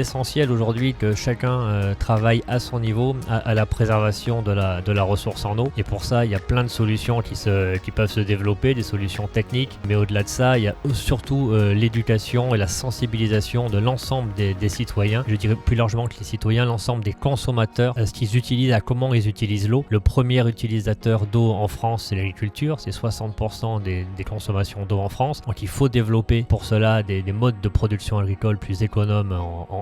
essentiel aujourd'hui que chacun travaille à son niveau à la préservation de la ressource en eau. Et pour ça, il y a plein de solutions qui peuvent se développer, des solutions techniques. Mais au-delà de ça, il y a surtout l'éducation et la sensibilisation de l'ensemble des citoyens. Je dirais plus largement que les citoyens, l'ensemble des consommateurs, à ce qu'ils utilisent, à comment ils utilisent l'eau. Le premier utilisateur d'eau en France, c'est l'agriculture. C'est 60% des consommations d'eau en France. Donc il faut développer pour cela des modes de production agricole plus économes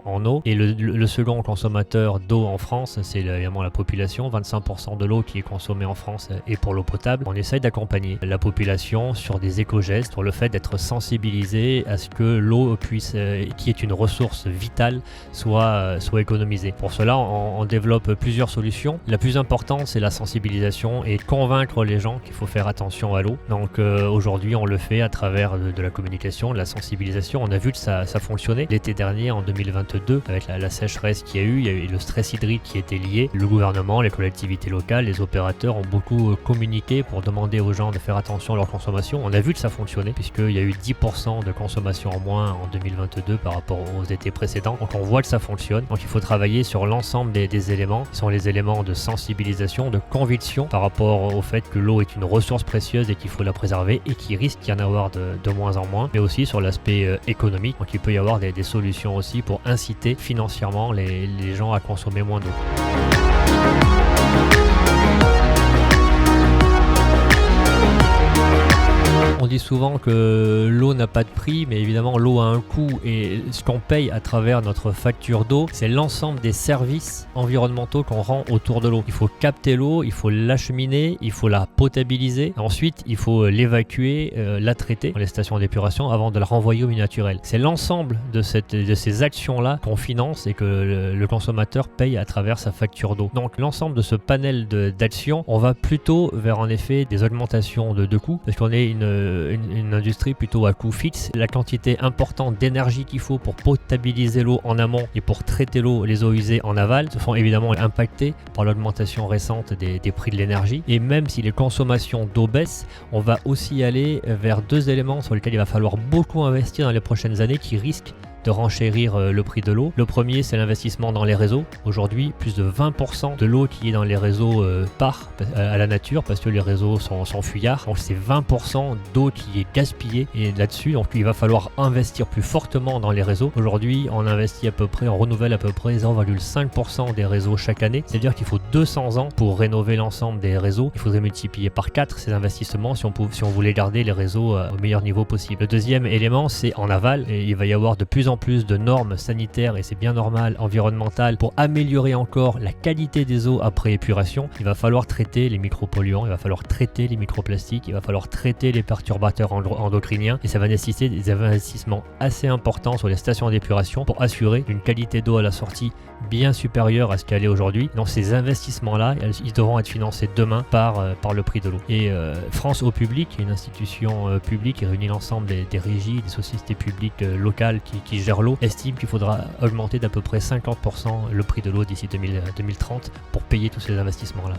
en eau. Et le second consommateur d'eau en France, c'est évidemment la population. 25% de l'eau qui est consommée en France est pour l'eau potable. On essaye d'accompagner la population sur des éco-gestes, sur le fait d'être sensibilisé à ce que l'eau puisse, qui est une ressource vitale, soit économisée. Pour cela, on développe plusieurs solutions. La plus importante, c'est la sensibilisation et convaincre les gens qu'il faut faire attention à l'eau. Donc aujourd'hui, on le fait à travers de la communication, de la sensibilisation. On a vu que ça fonctionnait. L'été dernier, en 2022, avec la sécheresse qu'il y a eu, il y a eu le stress hydrique qui était lié. Le gouvernement, les collectivités locales, les opérateurs ont beaucoup communiqué pour demander aux gens de faire attention à leur consommation. On a vu que ça fonctionnait puisqu'il y a eu 10% de consommation en moins en 2022 par rapport aux étés précédents. Donc on voit que ça fonctionne. Donc il faut travailler sur l'ensemble des éléments qui sont les éléments de sensibilisation, de conviction par rapport au fait que l'eau est une ressource précieuse et qu'il faut la préserver et qu'il risque d'y en avoir de moins en moins, mais aussi sur l'aspect économique. Donc il peut y avoir des solutions aussi pour inciter financièrement les gens à consommer moins d'eau. On dit souvent que l'eau n'a pas de prix, mais évidemment l'eau a un coût et ce qu'on paye à travers notre facture d'eau, c'est l'ensemble des services environnementaux qu'on rend autour de l'eau. Il faut capter l'eau, il faut l'acheminer, il faut la potabiliser. Ensuite, il faut l'évacuer, la traiter dans les stations d'épuration avant de la renvoyer au milieu naturel. C'est l'ensemble de ces actions-là qu'on finance et que le consommateur paye à travers sa facture d'eau. Donc l'ensemble de ce panel d'actions, on va plutôt vers en effet des augmentations de coûts parce qu'on est une industrie plutôt à coût fixe. La quantité importante d'énergie qu'il faut pour potabiliser l'eau en amont et pour traiter les eaux usées en aval se font évidemment impacter par l'augmentation récente des prix de l'énergie. Et même si les consommations d'eau baissent, on va aussi aller vers deux éléments sur lesquels il va falloir beaucoup investir dans les prochaines années qui risquent de renchérir le prix de l'eau. Le premier, c'est l'investissement dans les réseaux. Aujourd'hui, plus de 20% de l'eau qui est dans les réseaux part à la nature parce que les réseaux sont fuyards. Donc c'est 20% d'eau qui est gaspillée et là-dessus, donc il va falloir investir plus fortement dans les réseaux. Aujourd'hui, on investit on renouvelle à peu près 0,5% des réseaux chaque année. C'est-à-dire qu'il faut 200 ans pour rénover l'ensemble des réseaux. Il faudrait multiplier par 4 ces investissements si on voulait garder les réseaux au meilleur niveau possible. Le deuxième élément, c'est en aval. Et il va y avoir de plus en plus de normes sanitaires, et c'est bien normal, environnementales, pour améliorer encore la qualité des eaux après épuration. Il va falloir traiter les micropolluants, il va falloir traiter les microplastiques, il va falloir traiter les perturbateurs endocriniens, et ça va nécessiter des investissements assez importants sur les stations d'épuration pour assurer une qualité d'eau à la sortie bien supérieure à ce qu'elle est aujourd'hui. Donc ces investissements-là, ils devront être financés demain par le prix de l'eau. Et France Eau Publique, une institution publique qui réunit l'ensemble des régies, des sociétés publiques locales qui gèrent l'eau, estime qu'il faudra augmenter d'à peu près 50% le prix de l'eau d'ici 2030 pour payer tous ces investissements-là.